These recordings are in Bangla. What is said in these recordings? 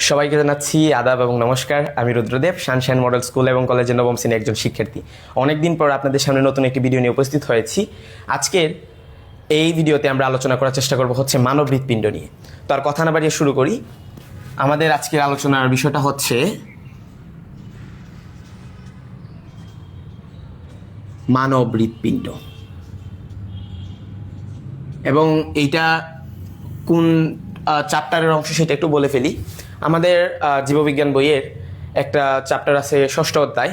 সবাইকে জানাচ্ছি আদাব এবং নমস্কার। আমি রুদ্রদেব, সানশাইন মডেল স্কুল এবং কলেজের নবম শ্রেণীর একজন শিক্ষার্থী। অনেকদিন পর আপনাদের সামনে নতুন একটি ভিডিও নিয়ে উপস্থিত হয়েছি। আজকের এই ভিডিওতে আমরা আলোচনা করার চেষ্টা করব হচ্ছে মানব হৃৎপিণ্ড নিয়ে। তো আর কথা না বাড়িয়ে শুরু করি। আমাদের আজকের আলোচনার বিষয়টা হচ্ছে মানব হৃৎপিণ্ড, এবং এইটা কোন চ্যাপ্টারের অংশ সেটা একটু বলে ফেলি। আমাদের জীববিজ্ঞান বইয়ের একটা চ্যাপ্টার আছে ষষ্ঠ অধ্যায়।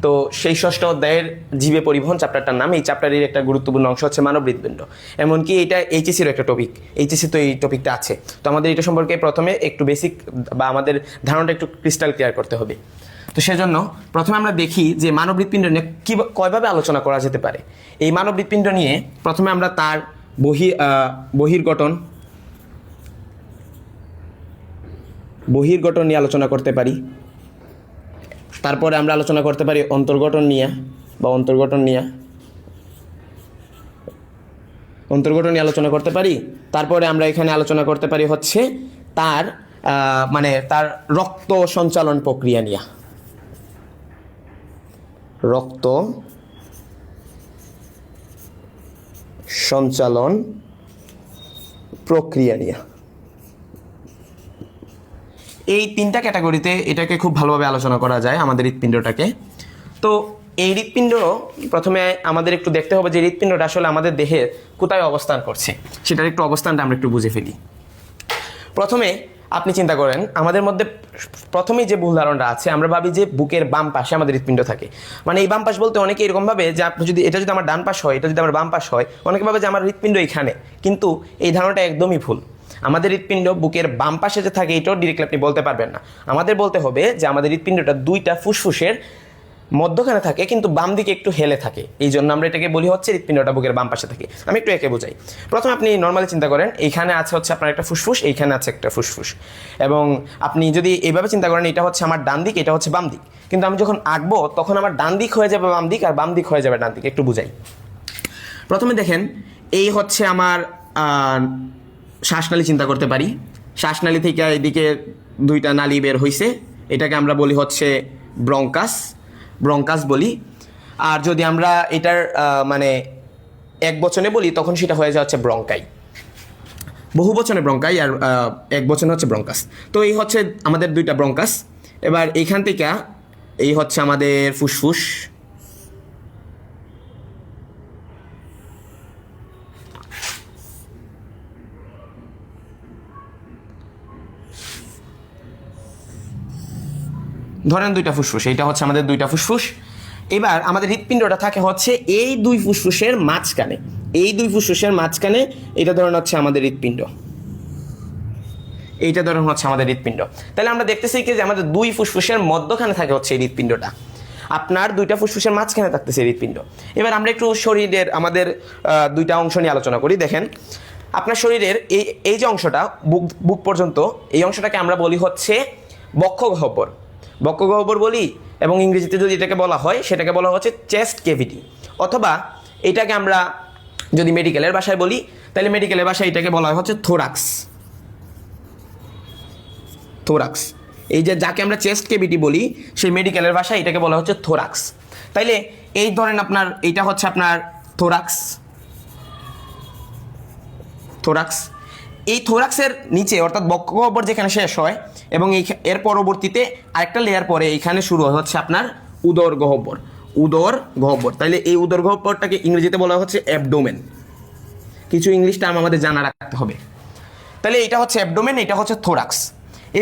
তো সেই ষষ্ঠ অধ্যায়ের জীবে পরিবহন চ্যাপ্টারটার নাম, এই চ্যাপ্টারের একটা গুরুত্বপূর্ণ অংশ হচ্ছে মানব হৃৎপিণ্ড। এমনকি এটা এইচএসির একটা টপিক, এইচএসি তো এই টপিকটা আছে। তো আমাদের এটা সম্পর্কে প্রথমে একটু বেসিক বা আমাদের ধারণাটা একটু ক্রিস্টাল ক্লিয়ার করতে হবে। তো সেজন্য প্রথমে আমরা দেখি যে মানব হৃৎপিণ্ড নিয়ে কয়ভাবে আলোচনা করা যেতে পারে। এই মানব হৃৎপিণ্ড নিয়ে প্রথমে আমরা তার বহির্গঠন নিয়ে আলোচনা করতে পারি। তারপরে আমরা আলোচনা করতে পারি অন্তর্গঠন নিয়ে আলোচনা করতে পারি। তারপরে আমরা এখানে আলোচনা করতে পারি হচ্ছে তার তার রক্ত সঞ্চালন প্রক্রিয়া নিয়ে, রক্ত সঞ্চালন প্রক্রিয়া নিয়ে। এই তিনটা ক্যাটাগরিতে এটাকে খুব ভালোভাবে আলোচনা করা যায় আমাদের হৃৎপিণ্ডটাকে। তো এই হৃৎপিণ্ড প্রথমে আমাদের একটু দেখতে হবে যে হৃৎপিণ্ডটা আসলে আমাদের দেহে কোথায় অবস্থান করছে, সেটার একটু অবস্থানটা আমরা একটু বুঝে ফেলি। প্রথমে আপনি চিন্তা করেন, আমাদের মধ্যে প্রথমেই যে ভুল ধারণা আছে, আমরা ভাবি যে বুকের বাম পাশে আমাদের হৃৎপিণ্ড থাকে। মানে এই বাম পাশ বলতে অনেকে এরকম ভাবে যে আপনি যদি এটা যদি আমার ডান পাশ হয়, এটা যদি আমার বাম পাশ হয়, অনেকে ভাবে যে আমার হৃৎপিণ্ড এখানে। কিন্তু এই ধারণাটা একদমই ভুল। আমাদের হৃৎপিণ্ড বুকের বাম পাশে যে থাকে এটাও ডিরেক্টলি আপনি বলতে পারবেন না। আমাদের বলতে হবে যে আমাদের হৃৎপিণ্ডটা দুইটা ফুসফুসের মধ্যখানে থাকে, কিন্তু বাম দিকে একটু হেলে থাকে। এই জন্য আমরা এটাকে বলি হচ্ছে হৃৎপিণ্ডটা বুকের বাম পাশে থাকে। আমি একটু একে বোঝাই। প্রথমে আপনি নর্মালি চিন্তা করেন, এইখানে আছে হচ্ছে আপনার একটা ফুসফুস, এইখানে আছে একটা ফুসফুস, এবং আপনি যদি এইভাবে চিন্তা করেন এটা হচ্ছে আমার ডান দিক, এটা হচ্ছে বাম দিক। কিন্তু আমি যখন আঁকবো তখন আমার ডান দিক হয়ে যাবে বাম দিক, আর বাম দিক হয়ে যাবে ডান দিক। একটু বুঝাই। প্রথমে দেখেন, এই হচ্ছে আমার শ্বাসনালী চিন্তা করতে পারি। শ্বাসনালী থেকে এদিকে দুইটা নালী বের হইছে, এটাকে আমরা বলি হচ্ছে ব্রঙ্কাস বলি। আর যদি আমরা এটার এক বচনে বলি তখন সেটা হয়ে যায় হচ্ছে ব্রঙ্কাই। বহু বচনে ব্রঙ্কাই, আর এক বচনে হচ্ছে ব্রঙ্কাস। তো এই হচ্ছে আমাদের দুইটা ব্রঙ্কাস। এবার এইখান থেকে এই হচ্ছে আমাদের ফুসফুস, ধরেন দুইটা ফুসফুস, এইটা হচ্ছে আমাদের দুইটা ফুসফুস। এবার আমাদের হৃৎপিণ্ডটা থাকে হচ্ছে এই দুই ফুসফুসের মাঝখানে, এটা ধরেন হচ্ছে আমাদের হৃৎপিণ্ড, তাহলে আমরা দেখতেছি কি যে আমাদের দুই ফুসফুসের মধ্যখানে থাকে হচ্ছে এই হৃৎপিণ্ডটা। আপনার দুইটা ফুসফুসের মাঝখানে থাকতেছে হৃৎপিণ্ড। এবার আমরা একটু শরীরের আমাদের দুইটা অংশ নিয়ে আলোচনা করি। দেখেন, আপনার শরীরের এই যে অংশটা বুক পর্যন্ত, এই অংশটাকে আমরা বলি হচ্ছে বক্ষগহ্বর বলি, এবং ইংরেজিতে যদি এটাকে বলা হয় সেটাকে বলা হচ্ছে চেস্ট ক্যাভিটি। অথবা এটাকে আমরা যদি মেডিকেলের ভাষায় বলি, তাহলে মেডিকেলের ভাষায় এটাকে বলা হয় হচ্ছে থোরাক্স। এই যে যাকে আমরা চেস্ট ক্যাভিটি বলি, সেই মেডিকেলের ভাষায় এটাকে বলা হচ্ছে থোরাক্স। তাইলে এই ধরেন আপনার এইটা হচ্ছে আপনার থোরাক্স। এই থোরাক্সের নিচে অর্থাৎ বক্ষগহ্বর যেখানে শেষ হয়, এবং এর পরবর্তীতে আরেকটা লেয়ার পরে এইখানে শুরু হচ্ছে আপনার উদর গহ্বর। তাইলে এই উদর গহ্বরটাকে ইংরেজিতে বলা হচ্ছে অ্যাবডোমেন। কিছু ইংলিশ টার্ম আমাদের জানা রাখতে হবে। তাহলে এটা হচ্ছে অ্যাবডোমেন, এটা হচ্ছে থোরাক্স।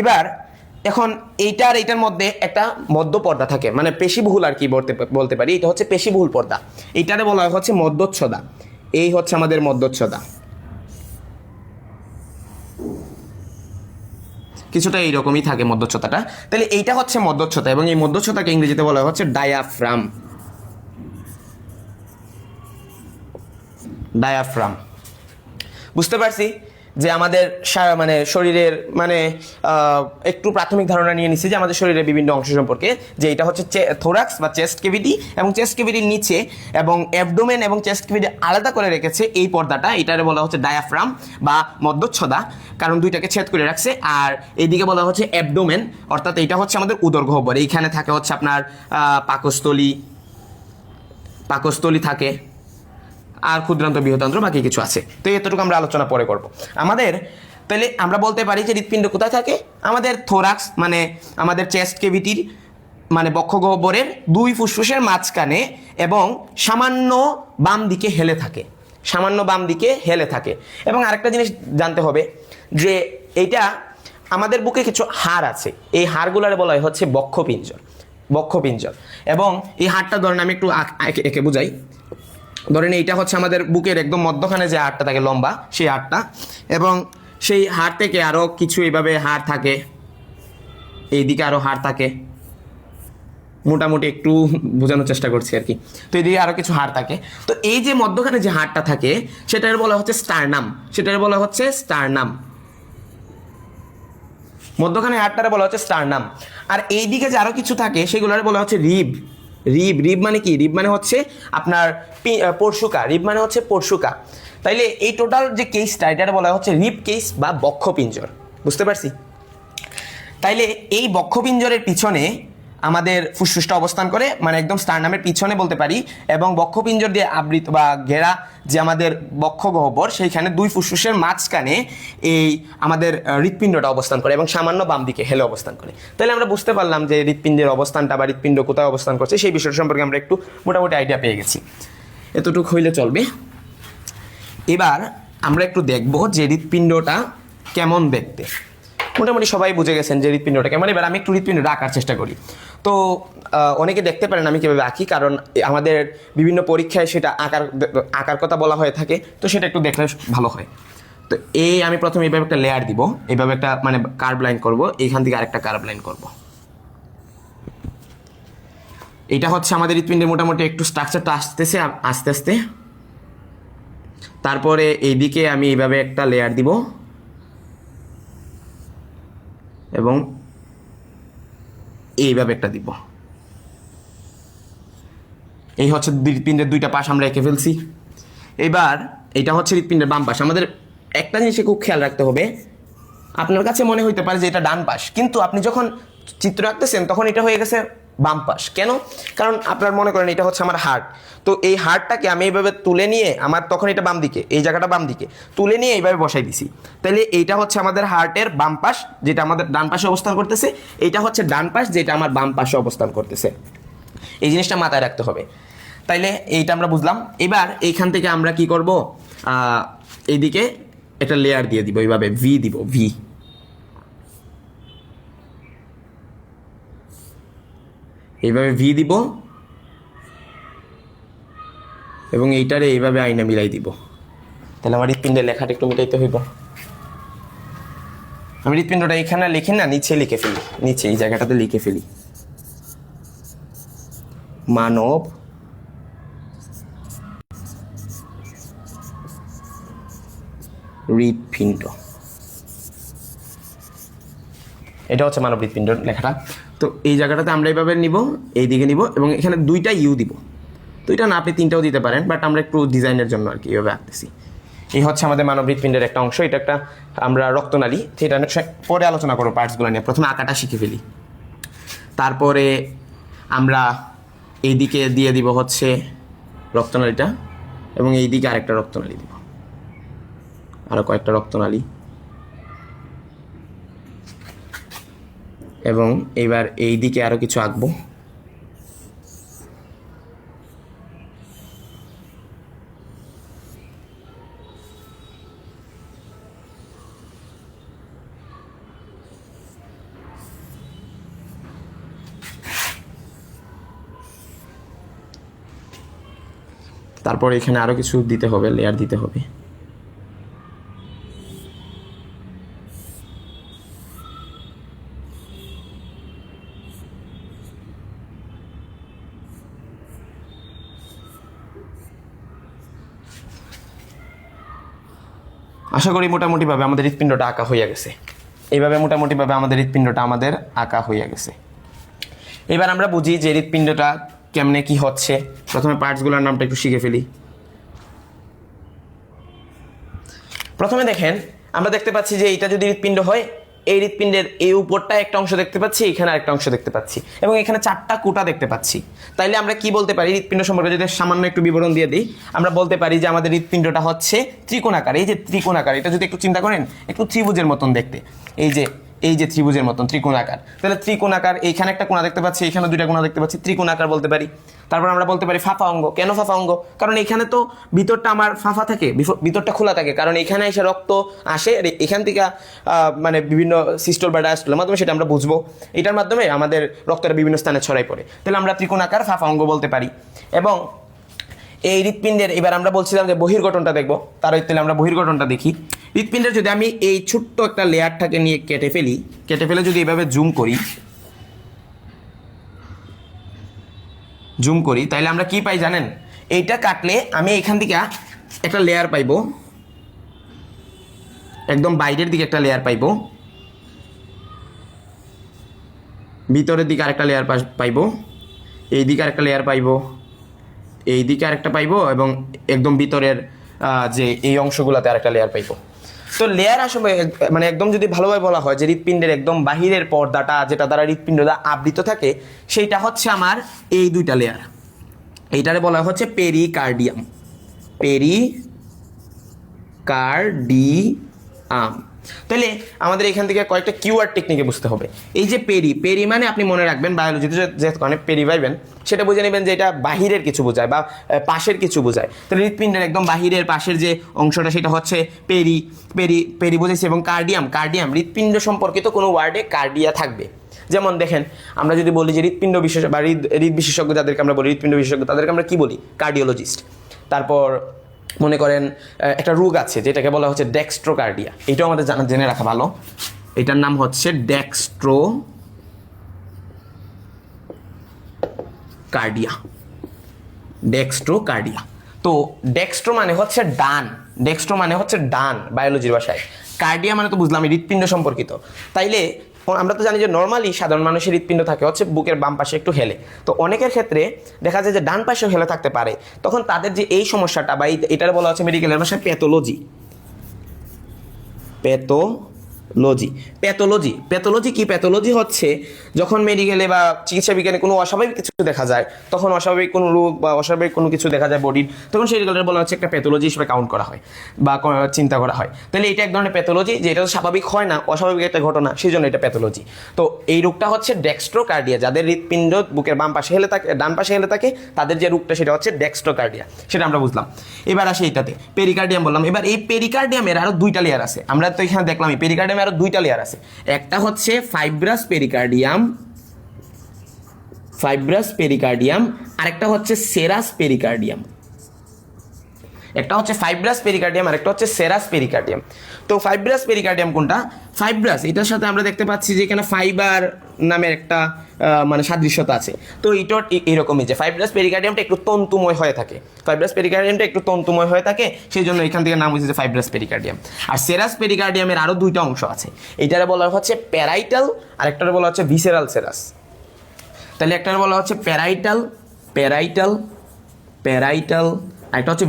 এবার এখন এইটার মধ্যে একটা মধ্য পর্দা থাকে, মানে পেশিবহুল আর কি বলতে পারি। এটা হচ্ছে পেশিবহুল পর্দা, এইটারে বলা হচ্ছে মধ্যচ্ছদা। এই হচ্ছে আমাদের মধ্যচ্ছদা, কিছুটা এইরকমই থাকে মধ্যচ্ছদাটা। তাহলে এইটা হচ্ছে মধ্যচ্ছদা, এবং এই মধ্যচ্ছদাকে ইংরেজিতে বলা হচ্ছে ডায়াফ্রাম। বুঝতে পারছি যে আমাদের মানে শরীরের মানে একটু প্রাথমিক ধারণা নিয়ে নিচ্ছি যে আমাদের শরীরের বিভিন্ন অংশ সম্পর্কে, যে এটা হচ্ছে থোরাক্স বা চেস্ট ক্যাভিটি, এবং চেস্ট ক্যাভিটির নিচে এবং অ্যাবডোমেন এবং চেস্ট ক্যাভিটি আলাদা করে রেখেছে এই পর্দাটা, এটারে বলা হচ্ছে ডায়াফ্রাম বা মধ্যচ্ছদা, কারণ দুইটাকে ছেদ করে রাখছে। আর এইদিকে বলা হচ্ছে অ্যাবডোমেন, অর্থাৎ এটা হচ্ছে আমাদের উদরগহ্বর। এইখানে থাকে হচ্ছে আপনার পাকস্থলী থাকে, আর ক্ষুদ্রান্ত বৃহদান্ত্র বাকি কিছু আছে। তো এতটুকু আমরা আলোচনা পরে করব। আমাদের তাহলে আমরা বলতে পারি যে হৃৎপিণ্ড কোথায় থাকে? আমাদের থোরাক্স মানে আমাদের চেস্ট ক্যাভিটির মানে বক্ষগহ্বরের দুই ফুসফুসের মাঝখানে এবং সামান্য বাম দিকে হেলে থাকে, সামান্য বাম দিকে হেলে থাকে। এবং আরেকটা জিনিস জানতে হবে যে এইটা আমাদের বুকে কিছু হাড় আছে, এই হাড়গুলারে বলা হয় হচ্ছে বক্ষপিঞ্জর। এবং এই হাড়টা ধরেন আমি একটু একে বুঝাই। ধরেন এইটা হচ্ছে আমাদের বুকের একদম মধ্যখানে যে হাড়টা থাকে লম্বা, সেই হাড়টা, এবং সেই হাড় থেকে আরও কিছু এইভাবে হাড় থাকে, এইদিকে আরও হাড় থাকে, মোটামুটি একটু বোঝানোর চেষ্টা করছি আর কি। তো এইদিকে আরও কিছু হাড় থাকে। তো এই যে মধ্যখানে যে হাড়টা থাকে সেটার বলা হচ্ছে স্টার্নাম, মধ্যখানে হাড়টারে বলা হচ্ছে স্টার্নাম। আর এইদিকে যে আরও কিছু থাকে সেগুলোরে বলা হচ্ছে রিব মানে কি? রিব মানে হচ্ছে আপনার পরশুকা। তাইলে এই টোটাল যে কেসটা, এটা বলা হচ্ছে রিব কেস বা বক্ষপিঞ্জর। বুঝতে পারছি? তাইলে এই বক্ষপিঞ্জরের পিছনে আমাদের ফুসফুসটা অবস্থান করে, মানে একদম স্টার্নামের পিছনে বলতে পারি, এবং বক্ষপিঞ্জর দিয়ে আবৃত বা ঘেরা যে আমাদের বক্ষগহ্বর, সেইখানে দুই ফুসফুসের মাঝখানে এই আমাদের হৃৎপিণ্ডটা অবস্থান করে এবং সামান্য বাম দিকে হেলে অবস্থান করে। তাহলে আমরা বুঝতে পারলাম যে হৃৎপিণ্ডের অবস্থানটা বা হৃৎপিণ্ড কোথায় অবস্থান করছে সেই বিষয়টা সম্পর্কে আমরা একটু মোটামুটি আইডিয়া পেয়ে গেছি। এতটুকু হইলে চলবে। এবার আমরা একটু দেখব যে হৃৎপিণ্ডটা কেমন দেখতে। মোটামুটি সবাই বুঝে গেছেন যে হৃৎপিণ্ডটা কেমন। এবার আমি একটু হৃৎপিণ্ডটা আঁকার চেষ্টা করি। তো অনেকে দেখতে পারেন আমি কীভাবে আঁকি, কারণ আমাদের বিভিন্ন পরীক্ষায় সেটা আঁকার কথা বলা হয়ে থাকে, তো সেটা একটু দেখলে ভালো হয়। তো আমি প্রথমে এইভাবে একটা লেয়ার দিব, এইভাবে একটা মানে কার্ভ লাইন করব, এইখান থেকে আরেকটা কার্ভ লাইন করব। এটা হচ্ছে আমাদের হৃৎপিণ্ডের মোটামুটি একটু স্ট্রাকচারটা আসতেছে আস্তে আস্তে। তারপরে এইদিকে আমি এইভাবে একটা লেয়ার দিব, এবং এইভাবে একটা দিব। এই হচ্ছে হৃৎপিণ্ডের দুইটা পাশ আমরা এঁকে ফেলছি। এবার এটা হচ্ছে হৃৎপিণ্ডের বাম পাশ। আমাদের একটা জিনিসে খুব খেয়াল রাখতে হবে, আপনার কাছে মনে হইতে পারে যে এটা ডান পাশ, কিন্তু আপনি যখন চিত্র আঁকতেছেন তখন এটা হয়ে গেছে বাম পাশ। কেন? কারণ আপনার মনে করেন এটা হচ্ছে আমার হার্ট, তো এই হার্টটাকে আমি এইভাবে তুলে নিয়ে আমার তখন এটা বাম দিকে, এই জায়গাটা বাম দিকে তুলে নিয়ে এইভাবে বসাই দিছি। তাহলে এইটা হচ্ছে আমাদের হার্টের বাম পাশ, যেটা আমাদের ডান পাশে অবস্থান করতেছে। এইটা হচ্ছে ডান পাশ, যেটা আমার বাম পাশে অবস্থান করতেছে। এই জিনিসটা মাথায় রাখতে হবে। তাইলে এইটা আমরা বুঝলাম। এবার এইখান থেকে আমরা কি করব, এইদিকে একটা লেয়ার দিয়ে দিব, এইভাবে ভি এইভাবে ভি দিব, এবং এইটারে এইভাবে আইনা মিলাই দিব। তাহলে আমার হৃৎপিণ্ডের লেখাটা একটু মিটাইতে হইব। আমি হৃৎপিণ্ডটা এখানে লিখি না, নিচে লিখে ফেলি, নিচে এই জায়গাটাতে লিখে ফেলি, মানব হৃৎপিণ্ড। এটা হচ্ছে মানব হৃৎপিণ্ড লেখাটা। তো এই জায়গাটাতে আমরা এইভাবে নিব, এইদিকে নিব, এবং এখানে দুইটা ইউ দিব। দুইটা না, আপনি তিনটাও দিতে পারেন, বাট আমরা একটু ডিজাইনের জন্য আর কি এইভাবে আঁকতেছি। এই হচ্ছে আমাদের মানব হৃৎপিণ্ডের একটা অংশ। এটা একটা আমরা রক্তনালী, সেটা পরে আলোচনা করবো পার্টসগুলো নিয়ে। প্রথমে আঁকাটা শিখে ফেলি, তারপরে আমরা এইদিকে দিয়ে দিব হচ্ছে রক্তনালীটা, এবং এইদিকে আরেকটা রক্তনালী দিব, আরও কয়েকটা রক্তনালী। এবং এইবার এই দিকে আরও কিছু আঁকবো। তারপর এখানে আরও কিছু দিতে হবে, লেয়ার দিতে হবে। আশা করি মোটামুটিভাবে আমাদের হৃৎপিণ্ডটা আঁকা হয়ে গেছে। এইভাবে মোটামুটিভাবে আমাদের হৃৎপিণ্ডটা আমাদের আঁকা হয়ে গেছে। এবার আমরা বুঝি যে হৃৎপিণ্ডটা কেমনে কি হচ্ছে। প্রথমে পার্টসগুলোর নামটা একটু শিখে ফেলি। প্রথমে দেখেন, আমরা দেখতে পাচ্ছি যে এটা যদি হৃৎপিণ্ড হয়, এই হৃৎপিণ্ডের এই উপরটা একটা অংশ দেখতে পাচ্ছি, এখানে আরেকটা অংশ দেখতে পাচ্ছি, এবং এখানে 4টা কুটা দেখতে পাচ্ছি। তাইলে আমরা কি বলতে পারি হৃৎপিণ্ড সম্পর্কে যদি সামান্য একটু বিবরণ দিয়ে দিই, আমরা বলতে পারি যে আমাদের হৃৎপিণ্ডটা হচ্ছে ত্রিকোণাকার। এই যে ত্রিকোণাকার, এটা যদি একটু চিন্তা করেন একটু ত্রিভুজের মতন দেখতে, এই যে ত্রিভুজের মতন ত্রিকোণাকার। তাহলে ত্রিকোণাকার, এইখানে একটা কোণা দেখতে পাচ্ছি, এখানে 2টা কোণা দেখতে পাচ্ছি, ত্রিকোণাকার বলতে পারি। তারপর আমরা বলতে পারি ফাঁপা অঙ্গ। কেন ফাঁপা অঙ্গ? কারণ এখানে তো ভিতরটা আমার ফাঁপা থাকে, ভিতরটা খোলা থাকে, কারণ এখানে এসে রক্ত আসে এখান থেকে মানে বিভিন্ন সিস্টোল বা ডায়াস্টোলের মাধ্যমে, সেটা আমরা বুঝবো। এটার মাধ্যমে আমাদের রক্তটা বিভিন্ন স্থানে ছড়াই পড়ে। তাহলে আমরা ত্রিকোণাকার ফাঁপা অঙ্গ বলতে পারি। এবং এই হৃৎপিণ্ডের এবার আমরা বলছিলাম যে বহির্গঠনটা দেখবো, তার তাহলে আমরা বহির্গঠনটা দেখি। হৃৎপিণ্ডের যদি আমি এই ছোট্ট একটা লেয়ারটাকে নিয়ে কেটে ফেলে যদি এইভাবে জুম করি তাহলে আমরা কি পাই জানেন? এইটা কাটলে আমি এখান থেকে একটা লেয়ার পাইবো, একদম বাইরের দিকে একটা লেয়ার পাইবো, ভিতরের দিকে আরেকটা লেয়ার পাইবো, এই দিকে আরেকটা লেয়ার পাইবো, এই দিকে আরেকটা পাইবো, এবং একদম ভিতরের যে এই অংশগুলোতে আরেকটা লেয়ার পাইবো। তো লেয়ার আসলে মানে একদম যদি ভালোভাবে বলা হয় যে হৃৎপিণ্ডের একদম বাহিরের পর্দাটা যেটা দ্বারা হৃৎপিণ্ডটা আবৃত থাকে, সেইটা হচ্ছে আমার এই 2টা লেয়ার। এইটারে বলা হচ্ছে পেরিকার্ডিয়াম। পেরিকার্ডিয়াম। তাহলে আমাদের এখান থেকে কয়েকটা কিওয়ার্ড টেকনিকে বুঝতে হবে। এই যে পেরি মানে আপনি মনে রাখবেন পেরিবাইবেন, সেটা বুঝে নেবেন যে এটা বাহিরের কিছু বোঝায় বা পাশের কিছু বোঝায়। তাহলে হৃৎপিণ্ডের একদম বাহিরের পাশের যে অংশটা সেটা হচ্ছে পেরি বুঝেছি। এবং কার্ডিয়াম হৃৎপিণ্ড সম্পর্কিত কোনো ওয়ার্ডে কার্ডিয়া থাকবে। যেমন দেখেন, আমরা যদি বলি যে হৃৎপিণ্ড বিশেষজ্ঞ বা হৃদ বিশেষজ্ঞ যাদেরকে আমরা বলি হৃৎপিণ্ড বিশেষজ্ঞ, তাদেরকে আমরা কি বলি? কার্ডিওলজিস্ট। তারপর মনে করেন একটা রোগ আছে যেটাকে বলা হচ্ছে ডেক্সট্রোকার্ডিয়া, এটাও আমাদের জেনে রাখা ভালো। এটার নাম হচ্ছে ডেক্সট্রোকার্ডিয়া। তো ডেক্সট্রো মানে হচ্ছে ডান বায়োলজির ভাষায়। কার্ডিয়া মানে তো বুঝলাম হৃৎপিণ্ড সম্পর্কিত। তাইলে আমরা তো জানি যে নর্মালি সাধারণ মানুষের হৃৎপিণ্ড থাকে হচ্ছে বুকের বাম পাশে একটু হেলে। তো অনেকের ক্ষেত্রে দেখা যায় যে ডান পাশেও হেলে থাকতে পারে। তখন তাদের যে এই সমস্যাটা বা এটার বলা হচ্ছে মেডিকেলের ভাষায় প্যাথোলজি। কি? প্যাথোলজি হচ্ছে যখন মেডিকেলে বা চিকিৎসা বিজ্ঞানে কোনো অস্বাভাবিক কিছু দেখা যায়, তখন অস্বাভাবিক কোনো রোগ বা অস্বাভাবিক কোনো কিছু দেখা যায় বডির, তখন সেইগুলোর বলা হচ্ছে একটা প্যাথোলজি হিসেবে কাউন্ট করা হয় বা চিন্তা করা হয়। তাহলে এটা এক ধরনের প্যাথোলজি, যে এটা স্বাভাবিক হয় না, অস্বাভাবিক একটা ঘটনা, সেই জন্য এটা প্যাথোলজি। তো এই রোগটা হচ্ছে ডেক্সট্রোকার্ডিয়া। যাদের হৃৎপিণ্ড বুকের বাম পাশে হেলে থাকে, ডান পাশে হেলে থাকে, তাদের যে রোগটা সেটা হচ্ছে ডেক্সট্রোকার্ডিয়া, সেটা আমরা বুঝলাম। এবার আসে এইটাতে পেরিকার্ডিয়াম বললাম। এবার এই পেরিকার্ডিয়ামের আরো 2টা লেয়ার আছে। আমরা তো এখানে দেখলাম এই পেরিকার্ডিয়ামের আরো 2টা লেয়ার আছে। একটা হচ্ছে ফাইব্রাস পেরিকার্ডিয়াম, আরেকটা হচ্ছে সেরাস পেরিকার্ডিয়াম। একটা হচ্ছে ফাইব্রাস পেরিকার্ডিয়াম আর একটা হচ্ছে সেরাস পেরিকার্ডিয়াম। তো ফাইব্রাস পেরিকার্ডিয়াম কোনটা? ফাইব্রাস, এটার সাথে আমরা দেখতে পাচ্ছি যে এখানে ফাইবার নামের একটা মানে সাদৃশ্যতা আছে। তো এটা এরকমই যে ফাইব্রাস পেরিকার্ডিয়ামটা একটু তন্তুময় হয়ে থাকে, সেই জন্য এখান থেকে নাম হয়েছে যে ফাইব্রাস পেরিকার্ডিয়াম। আর সেরাস পেরিকার্ডিয়ামের আরো 2টা অংশ আছে। এটারে বলা হচ্ছে প্যারাইটাল, আর একটারে বলা হচ্ছে ভিসেরাল সেরাস। তাহলে একটারে বলা হচ্ছে প্যারাইটাল, আর একটা হচ্ছে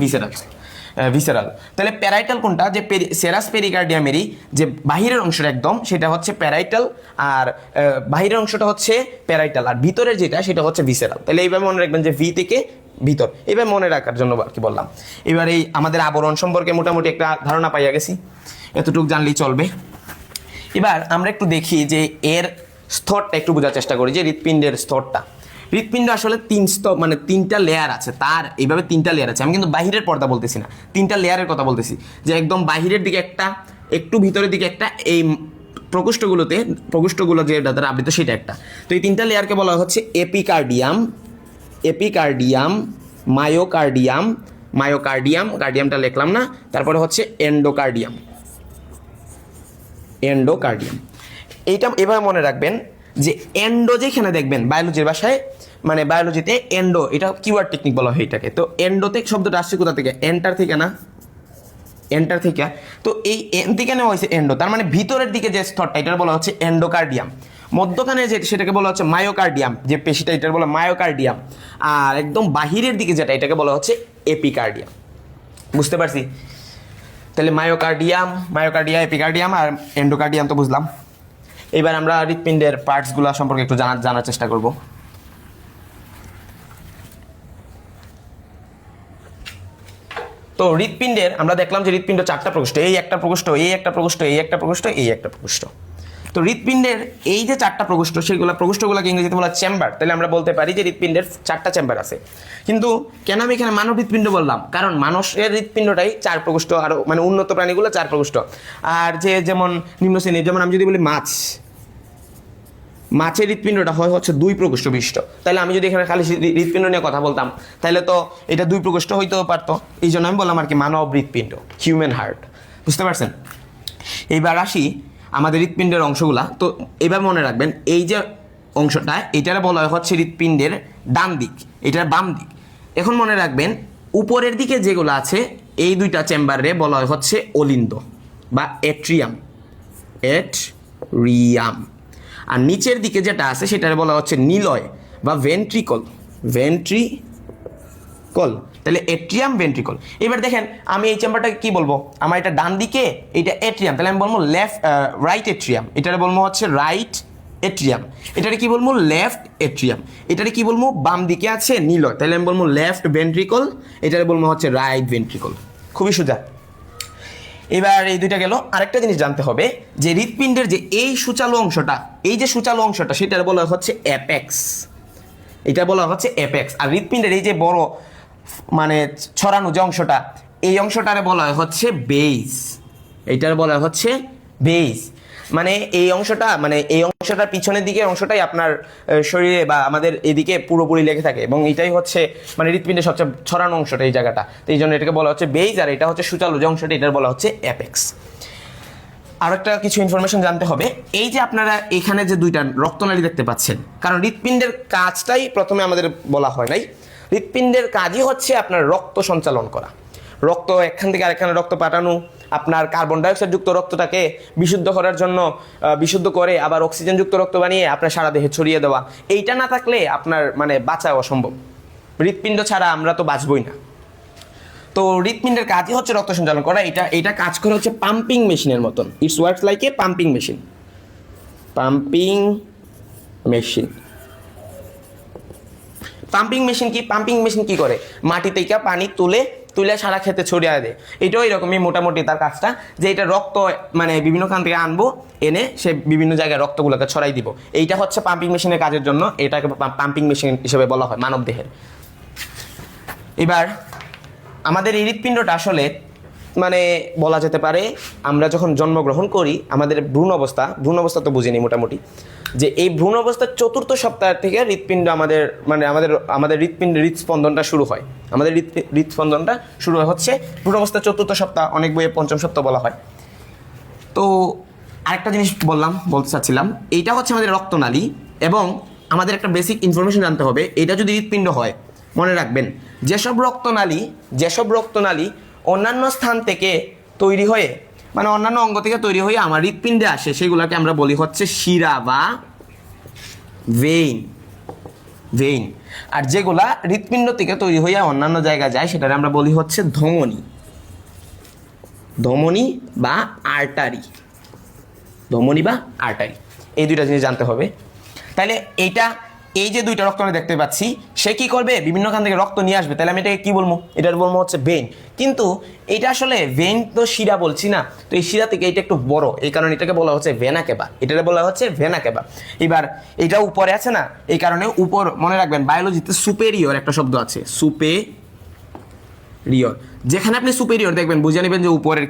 ভিসেরাল। তাহলে প্যারাইটাল কোনটা? যে সেরাস পেরিকার্ডিয়ামেরই যে বাহিরের অংশটা একদম সেটা হচ্ছে প্যারাইটাল, আর বাহিরের অংশটা হচ্ছে প্যারাইটাল, আর ভিতরের যেটা সেটা হচ্ছে ভিসেরাল। তাহলে এইভাবে মনে রাখবেন যে ভি থেকে ভিতর, এইভাবে মনে রাখার জন্য আর কি বললাম। এবার এই আমাদের আবরণ সম্পর্কে মোটামুটি একটা ধারণা পাইয়া গেছি, এতটুকু জানলেই চলবে। এবার আমরা একটু দেখি যে এর স্তরটা একটু বোঝার চেষ্টা করি, যে হৃৎপিণ্ডের স্তরটা। হৃৎপিণ্ড আসলে 3 স্তর মানে 3টা লেয়ার আছে, তার এইভাবে 3টা লেয়ার আছে। আমি কিন্তু বাহিরের পর্দা বলতেছি না, 3টা লেয়ারের কথা বলতেছি, যে একদম বাহিরের দিকে একটা, একটু ভিতরের দিকে একটা, এই প্রকোষ্ঠগুলো যে দ্বারা আবৃত সেটা একটা। তো এই 3টা লেয়ারকে বলা হচ্ছে এপিকার্ডিয়াম, কার্ডিয়ামটা লিখলাম না, তারপরে হচ্ছে এন্ডোকার্ডিয়াম। এইটা এভাবে মনে রাখবেন যে এন্ডো যেখানে দেখবেন বায়োলজির ভাষায়, মানে বায়োলজিতে এন্ডো, এটা কিওয়ার্ড টেকনিক বলা হয় এটাকে। তো এন্ডোতে শব্দটা আসছে কোথা থেকে? এন্টার থেকে না, এন্টার থেকে, তো এই এন থেকে নেওয়া হয়েছে এন্ডো, তার মানে ভিতরের দিকে যে স্তরটা এটার বলা হচ্ছে এন্ডোকার্ডিয়াম, মধ্যখানে যে সেটাকে বলা হচ্ছে মায়োকার্ডিয়াম, যে পেশিটা এটার বলা মায়োকার্ডিয়াম, আর একদম বাহিরের দিকে যেটা এটাকে বলা হচ্ছে এপিকার্ডিয়াম। বুঝতে পারছি? তাহলে মায়োকার্ডিয়া, এপিকার্ডিয়াম আর এন্ডোকার্ডিয়াম তো বুঝলাম। এবার আমরা হৃৎপিণ্ডের পার্টসগুলো সম্পর্কে একটু জানার চেষ্টা করব। তো হৃৎপিণ্ডের আমরা দেখলাম যে হৃৎপিণ্ড 4টা প্রকোষ্ঠ, এই একটা প্রকোষ্ঠ, এই একটা প্রকোষ্ঠ, এই একটা প্রকোষ্ঠ, এই একটা প্রকোষ্ঠ। তো হৃৎপিণ্ডের এই যে 4টা প্রকোষ্ঠ, সেগুলো প্রকোষ্ঠগুলোকে ইংরেজিতে বলা চেম্বার। তাহলে আমরা বলতে পারি যে হৃৎপিণ্ডের 4টা চেম্বার আছে। কিন্তু কেন আমি এখানে মানব হৃৎপিণ্ড বললাম? কারণ মানুষের হৃৎপিণ্ডটাই 4 প্রকোষ্ঠ, আরও মানে উন্নত প্রাণীগুলো 4 প্রকোষ্ঠ। আর যেমন নিম্ন শ্রেণীর, যেমন আমি যদি বলি মাছের হৃৎপিণ্ডটা হয় হচ্ছে 2 প্রকোষ্ঠ বিশিষ্ট। তাহলে আমি যদি এখানে খালি হৃৎপিণ্ড নিয়ে কথা বলতাম তাহলে তো এটা 2 প্রকোষ্ঠ হইতেও পারতো। এই জন্য আমি বললাম আর কি মানব হৃৎপিণ্ড, হিউম্যান হার্ট। বুঝতে পারছেন? এইবার আসি আমাদের হৃৎপিণ্ডের অংশগুলা। তো এবার মনে রাখবেন এই যে অংশটা, এটার বলা হচ্ছে হৃৎপিণ্ডের ডান দিক, এটার বাম দিক। এখন মনে রাখবেন উপরের দিকে যেগুলো আছে এই 2টা চেম্বারে বলা হচ্ছে অলিন্দ বা এট্রিয়াম, আর নিচের দিকে যেটা আছে সেটার বলা হচ্ছে নিলয় বা ভেন্ট্রিকল। তাহলে এট্রিয়াম, ভেন্ট্রিকল। এবার দেখেন আমি এই চেম্বারটাকে কি বলবো? আমার এটা ডান দিকে, এটা এট্রিয়াম, তাহলে আমি বলবো রাইট এট্রিয়াম। এটারে বলবো হচ্ছে রাইট এট্রিয়াম। এটারে কি বলবো? Left atrium. এটারে কি বলবো? বাম দিকে আছে নিলয়, তাহলে আমি বলবো লেফট ভেন্ট্রিকল। এটারে বলবো হচ্ছে রাইট ভেন্ট্রিকল। খুবই সোজা। এবার এই 2টা গেল। আরেকটা জিনিস জানতে হবে যে হৃৎপিণ্ডের যে এই সুচালু অংশটা, এই যে সুচালু অংশটা, সেটার বলা হচ্ছে অ্যাপেক্স। এটা বলা হচ্ছে অ্যাপেক্স। আর হৃৎপিণ্ডের এই যে বড় মানে ছড়ানো যে অংশটা, এই অংশটারে বলা হচ্ছে বেস। এইটার বলা হচ্ছে বেস। মানে এই অংশটার পিছনের দিকে অংশটাই আপনার শরীরে বা আমাদের এদিকে পুরোপুরি লেগে থাকে, এবং এটাই হচ্ছে মানে হৃৎপিণ্ডের সবচেয়ে ছড়ানো অংশটা এই জায়গাটা। তো এই জন্য এটাকে বলা হচ্ছে বেস, আর এটা হচ্ছে সুচালু যে অংশটা, এটার বলা হচ্ছে অ্যাপেক্স। আর একটা কিছু ইনফরমেশন জানতে হবে, এই যে আপনারা এখানে যে 2টা রক্তনালী দেখতে পাচ্ছেন, কারণ হৃৎপিণ্ডের কাজটাই প্রথমে আমাদের বলা হয় নাই। হৃৎপিণ্ডের কাজই হচ্ছে আপনার রক্ত সঞ্চালন করা, রক্ত এখান থেকে আরেকখানে রক্ত পাঠানো, আপনার কার্বন ডাইঅক্সাইড যুক্ত রক্তটাকে বিশুদ্ধ করার জন্য বিশুদ্ধ করে আবার অক্সিজেন যুক্ত রক্ত বানিয়ে আপনার সারা দেহে ছড়িয়ে দেওয়া। এইটা না থাকলে আপনার মানে বাঁচা অসম্ভব। হৃৎপিণ্ড ছাড়া আমরা তো বাঁচবই না। তো হৃৎপিণ্ডের কাজই হচ্ছে রক্ত সঞ্চালন করা। এটা কাজ করে হচ্ছে পাম্পিং মেশিনের মতন। It's works like a pumping machine. Pumping machine কি করে? মাটি থেকে পানি তুলে সারা ক্ষেতে ছড়িয়ে দেয়। এটাও এরকমই মোটামুটি তার কাজটা, যে এটা রক্ত মানে বিভিন্ন খান থেকে আনবো, এনে সে বিভিন্ন জায়গায় রক্তগুলোকে ছড়াই দিব। এইটা হচ্ছে পাম্পিং মেশিনের কাজের জন্য এটাকে পাম্পিং মেশিন হিসেবে বলা হয় মানব দেহের। এবার আমাদের এই হৃৎপিণ্ডটা আসলে মানে বলা যেতে পারে আমরা যখন জন্মগ্রহণ করি, আমাদের ভ্রূণ অবস্থা তো বুঝিনি মোটামুটি, যে এই ভ্রূণ অবস্থার 4র্থ সপ্তাহ থেকে হৃৎপিণ্ড আমাদের হৃৎস্পন্দনটা শুরু হয়। আমাদের হৃৎস্পন্দনটা শুরু হচ্ছে ভ্রূণ অবস্থার 4র্থ সপ্তাহ, অনেক বইয়ে 5ম সপ্তাহ বলা হয়। তো আরেকটা জিনিস বলতে চাচ্ছিলাম, এইটা হচ্ছে আমাদের রক্তনালী, এবং আমাদের একটা বেসিক ইনফরমেশন জানতে হবে। এটা যদি হৃৎপিণ্ড হয়, মনে রাখবেন যেসব রক্তনালী অন্যান্য স্থান থেকে তৈরি হয়ে মানে অন্যান্য অঙ্গ থেকে তৈরি হয়ে আমার হৃৎপিণ্ডে আসে, সেগুলোকে আমরা বলি হচ্ছে শিরা বা ভেইন। আর যেগুলা হৃৎপিণ্ড থেকে তৈরি হয়ে অন্যান্য জায়গায় যায়, সেটাকে আমরা বলি হচ্ছে ধমনী বা আর্টারি। এই 2টা জিনিস জানতে হবে। তাহলে এই যে 2টা রক্ত আমি দেখতে পাচ্ছি, সে কি করবে? বিভিন্ন খান থেকে রক্ত নিয়ে আসবে। তাহলে আমি এটাকে কি বলবো? এটার বলবো হচ্ছে ভেইন। কিন্তু এটা আসলে ভেইন তো শিরা বলছি না, তো এই শিরা থেকে এটা একটু বড়, এই কারণে এটাকে বলা হচ্ছে ভেনা কেবা। এবার এটা উপরে আছে না, এই কারণে উপর মনে রাখবেন বায়োলজিতে সুপেরিয়র একটা শব্দ আছে, সুপেরিয়র। যেখানে আপনি সুপেরিয়র দেখবেন বুঝে নেবেন যে উপরের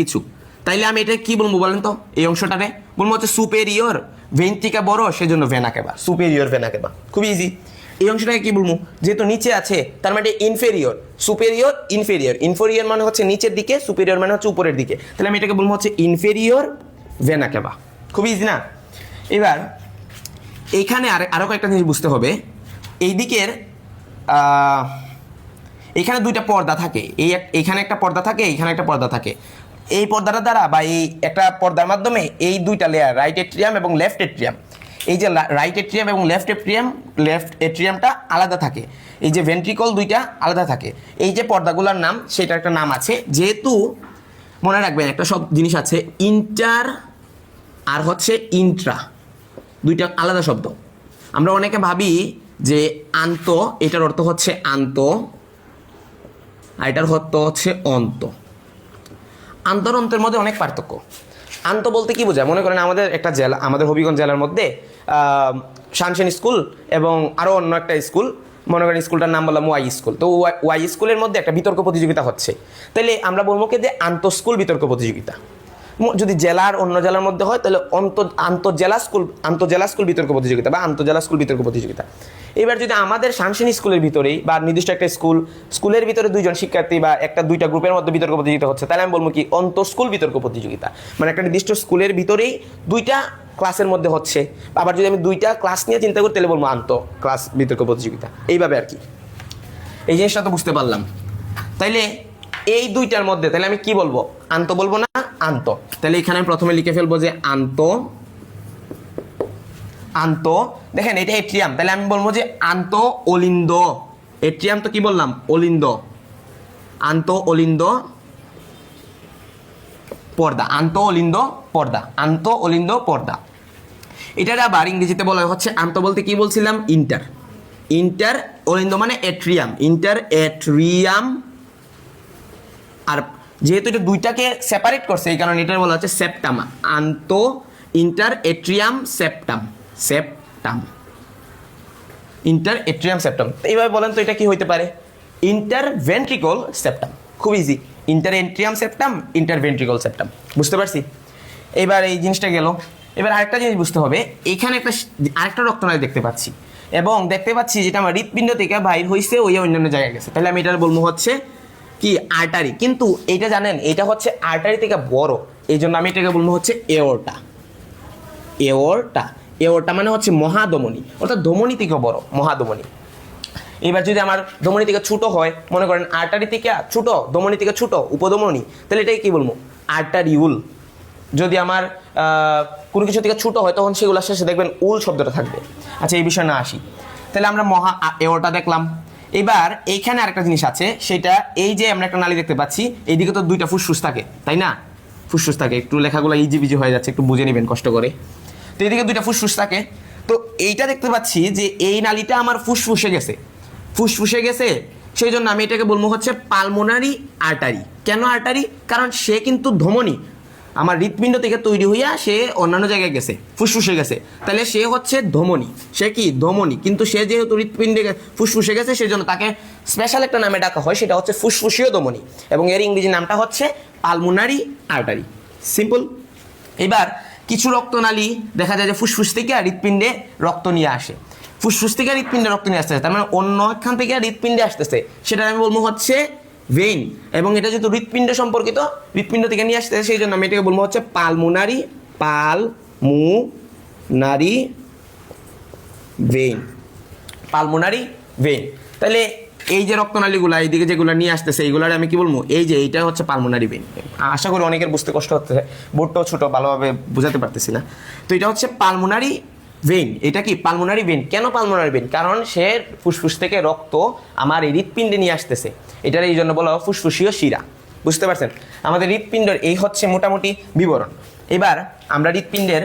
কিছু। তাইলে আমি এটা কি বলবো বলেন তো? এই অংশটারে বলবো হচ্ছে সুপেরিয়র, ভেইন থেকে বড়, সেজন্য ভেনা কেবা, সুপেরিয়র ভেনা কেবা। খুব ইজি। এই অংশটাকে কি বলবো? যেহেতু নিচে আছে, তার মানে ইনফেরিয়র। ইনফেরিয়র মানে হচ্ছে নিচের দিকে, সুপেরিয়র মানে হচ্ছে উপরের দিকে। তাহলে আমি এটাকে বলবো হচ্ছে ইনফেরিয়র ভেনা কেবা। খুব ইজি না? এবার এইখানে আরো কয়েকটা জিনিস বুঝতে হবে। এই এখানে দুইটা পর্দা থাকে, এইখানে একটা পর্দা থাকে, এইখানে একটা পর্দা থাকে। এই পর্দাটা দ্বারা বা এই একটা পর্দার মাধ্যমে এই দুইটা লেয়ার রাইট এট্রিয়াম এবং লেফট এট্রিয়াম, এই যে রাইট এট্রিয়াম এবং লেফট এট্রিয়ামটা আলাদা থাকে, এই যে ভেন্ট্রিকল দুইটা আলাদা থাকে। এই যে পর্দাগুলোর নাম, সেটা একটা নাম আছে। যেহেতু মনে রাখবেন একটা সব জিনিস আছে, ইন্টার আর হচ্ছে ইন্ট্রা, দুইটা আলাদা শব্দ। আমরা অনেকে ভাবি যে আন্ত, এটার অর্থ হচ্ছে আন্ত, আর এটার অর্থ হচ্ছে অন্ত। আন্তর অন্তের মধ্যে অনেক পার্থক্য। আন্ত বলতে কি বোঝায়? মনে করেন আমাদের একটা জেলা, আমাদের হবিগঞ্জ জেলার মধ্যে শানসেন স্কুল এবং আরও অন্য একটা স্কুল, মনে করেন স্কুলটার নাম বললাম ওয়াই স্কুল। তো ওয়াই স্কুলের মধ্যে একটা বিতর্ক প্রতিযোগিতা হচ্ছে, তাহলে আমরা বলবো কি যে আন্তঃ স্কুল বিতর্ক প্রতিযোগিতা। যদি জেলার অন্য জেলার মধ্যে হয় তাহলে আন্তঃজেলা স্কুল বিতর্ক প্রতিযোগিতা বা আন্তঃজেলা স্কুল বিতর্ক প্রতিযোগিতা। এবার যদি আমাদের শানসেন স্কুলের ভিতরেই বা নির্দিষ্ট একটা স্কুলের ভিতরে দুইজন শিক্ষার্থী বা দুইটা গ্রুপের মধ্যে বিতর্ক প্রতিযোগিতা হচ্ছে, তাহলে আমি বলবো কি অন্তঃ স্কুল বিতর্ক প্রতিযোগিতা। মানে একটা নির্দিষ্ট স্কুলের ভিতরেই দুইটা ক্লাসের মধ্যে হচ্ছে। আবার যদি আমি দুইটা ক্লাস নিয়ে চিন্তা করি তাহলে বলবো আন্তঃ ক্লাস বিতর্ক প্রতিযোগিতা, এইভাবে আর কি। এই জিনিসটা তো বুঝতে পারলাম। তাইলে এই দুইটার মধ্যে তাহলে আমি কি বলবো? আন্ত বলবো না আন্ত। তাহলে এখানে আমি প্রথমে লিখে ফেলবো যে আন্ত। দেখেন এটা এট্রিয়াম, তাহলে আমি বলবো যে আন্ত অলিন্দ। এট্রিয়াম তো কি বললাম? অলিন্দ। আন্ত অলিন্দ পর্দা, আন্ত অলিন্দ পর্দা, আন্ত অলিন্দ পর্দা। এটার আবার ইংরেজিতে বলা হচ্ছে, আন্ত বলতে কি বলছিলাম? ইন্টার অলিন্দ মানে এট্রিয়াম, ইন্টার এট্রিয়াম। আর যেহেতু এটা দুইটাকে সেপারেট করছে এই কারণে এটার বলা হচ্ছে সেপ্টাম। আন্ত inter atrium septum, inter atrium septum. এইভাবে বলেন তো এটা কি হইতে পারে? Inter ventricle septum. খুব easy, inter atrium septum, inter ventricle septum. বুঝতে পারছি? এবার এই জিনিসটা গেল। এবার আরেকটা জিনিস বুঝতে হবে, এখানে আরেকটা রক্তনালী দেখতে পাচ্ছি এবং দেখতে পাচ্ছি যেটা আমার হৃৎপিণ্ড থেকে বাইর হয়েছে ওই অন্যান্য জায়গায় গেছে, তাহলে আমি এটার বলবো হচ্ছে কি? আর্টারি। কিন্তু এইটা জানেন এটা হচ্ছে আর্টারি থেকে বড়, এই জন্য আমি এটাকে বলবো হচ্ছে এওরটা। এওরটা মানে হচ্ছে মহাধমনী, অর্থাৎ ধমনী থেকে বড়, মহাধমনী। এবার যদি আমার ধমনী থেকে ছোট হয়, মনে করেন আর্টারি থেকে ছোট, ধমনী থেকে ছোট, উপধমনী, তাহলে এটাকে কি বলবো? আর্টারিউল। যদি আমার কোনো কিছু থেকে ছোট হয় তখন সেগুলোর শেষে দেখবেন উল শব্দটা থাকবে। আচ্ছা, এই বিষয়ে না আসি। তাহলে আমরা এওরটা দেখলাম। এবার এইখানে আরেকটা জিনিস আছে, সেটা এই যে আমরা একটা নালী দেখতে পাচ্ছি, এইদিকে তো দুইটা ফুসফুস থাকে, তাই না? ফুসফুস থাকে, একটু লেখাগুলো ইজি হয়ে যাচ্ছে, একটু বুঝে নেবেন কষ্ট করে। তো এইদিকে দুইটা ফুসফুস থাকে। তো এইটা দেখতে পাচ্ছি যে এই নালীটা আমার ফুসফুসে গেছে, সেই জন্য আমি এটাকে বলবো হচ্ছে পালমোনারি আর্টারি। কেন আর্টারি? কারণ সে কিন্তু ধমনী, আমার হৃৎপিণ্ড থেকে তৈরি হইয়া সে অন্যান্য জায়গায় গেছে, ফুসফুসে গেছে, তাহলে সে হচ্ছে ধমনী। সে কি? ধমনী। কিন্তু সে যেহেতু হৃৎপিণ্ডে ফুসফুসে গেছে সেই জন্য তাকে স্পেশাল একটা নামে ডাকা হয়, সেটা হচ্ছে ফুসফুসীয় ধমনী, এবং এর ইংরেজি নামটা হচ্ছে পালমোনারি আর্টারি। সিম্পল। এবার কিছু রক্তনালী দেখা যায় যে ফুসফুস থেকে হৃৎপিণ্ডে রক্ত নিয়ে আসে, ফুসফুস থেকে হৃৎপিণ্ডে রক্ত নিয়ে আসতেছে, তার মানে অন্য একখান থেকে হৃৎপিণ্ডে আসতেছে, সেটা আমি বলবো হচ্ছে ভেইন। এবং এটা যেহেতু হৃৎপিণ্ড সম্পর্কিত, হৃৎপিণ্ড থেকে নিয়ে আসতেছে, সেই জন্য আমি এটাকে বলবো হচ্ছে পালমোনারি ভেইন। Pulmonary vein. তাহলে এই যে রক্তনালীগুলো এইদিকে যেগুলো নিয়ে আসতেছে এইগুলার আমি কি বলবো? এই যে এইটা হচ্ছে পালমোনারি ভেইন। আশা করি অনেকের বুঝতে কষ্ট হচ্ছে, বোর্ডটাও ছোট, ভালোভাবে বোঝাতে পারতেছি না। তো এটা হচ্ছে পালমোনারি ভেইন। এটা কি? Pulmonary vein. কেন পালমোনারি ভেইন? কারণ সে ফুসফুস থেকে রক্ত আমার এই হৃৎপিণ্ডে নিয়ে আসতেছে, এটার এই জন্য বলা হয় ফুসফুসীয় শিরা। বুঝতে পারছেন? আমাদের হৃৎপিণ্ডের এই হচ্ছে মোটামুটি বিবরণ। এবার আমরা হৃৎপিণ্ডের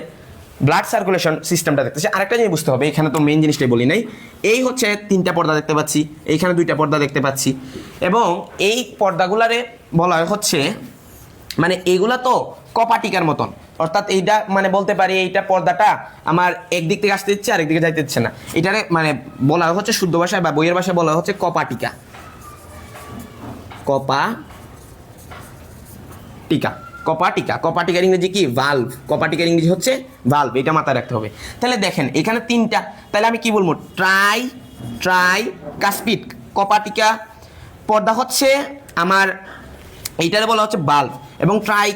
ব্লাড সার্কুলেশন সিস্টেমটা দেখতেছি। আরেকটা জিনিস বুঝতে হবে, এখানে তো মেইন জিনিসটাই বলি নাই। এই হচ্ছে তিনটা পর্দা দেখতে পাচ্ছি, এইখানে দুইটা পর্দা দেখতে পাচ্ছি, এবং এই পর্দাগুলারে বলা হচ্ছে, মানে এইগুলা তো কপাটিকার মতন, অর্থাৎ এইটা মানে বলতে পারি এইটা পর্দাটা আমার একদিক থেকে আসতে ইচ্ছে আরেক দিকে যাইতে ইচ্ছে না, এটারে মানে বলা হচ্ছে শুদ্ধ ভাষায় বা বইয়ের ভাষায় বলা হচ্ছে কপাটিকা। কপাটিকার ইংরেজি কি? ভালভ। কপাটিকার ইংরেজি হচ্ছে ভালভ, এটা মাথায় রাখতে হবে। তাহলে দেখেন এখানে তিনটা, তাহলে আমি কি বলবো? Try cuspid. কপাটিকা পর্দা হচ্ছে আমার, এইটারে বলা হচ্ছে ভালভ, এবং ট্রাই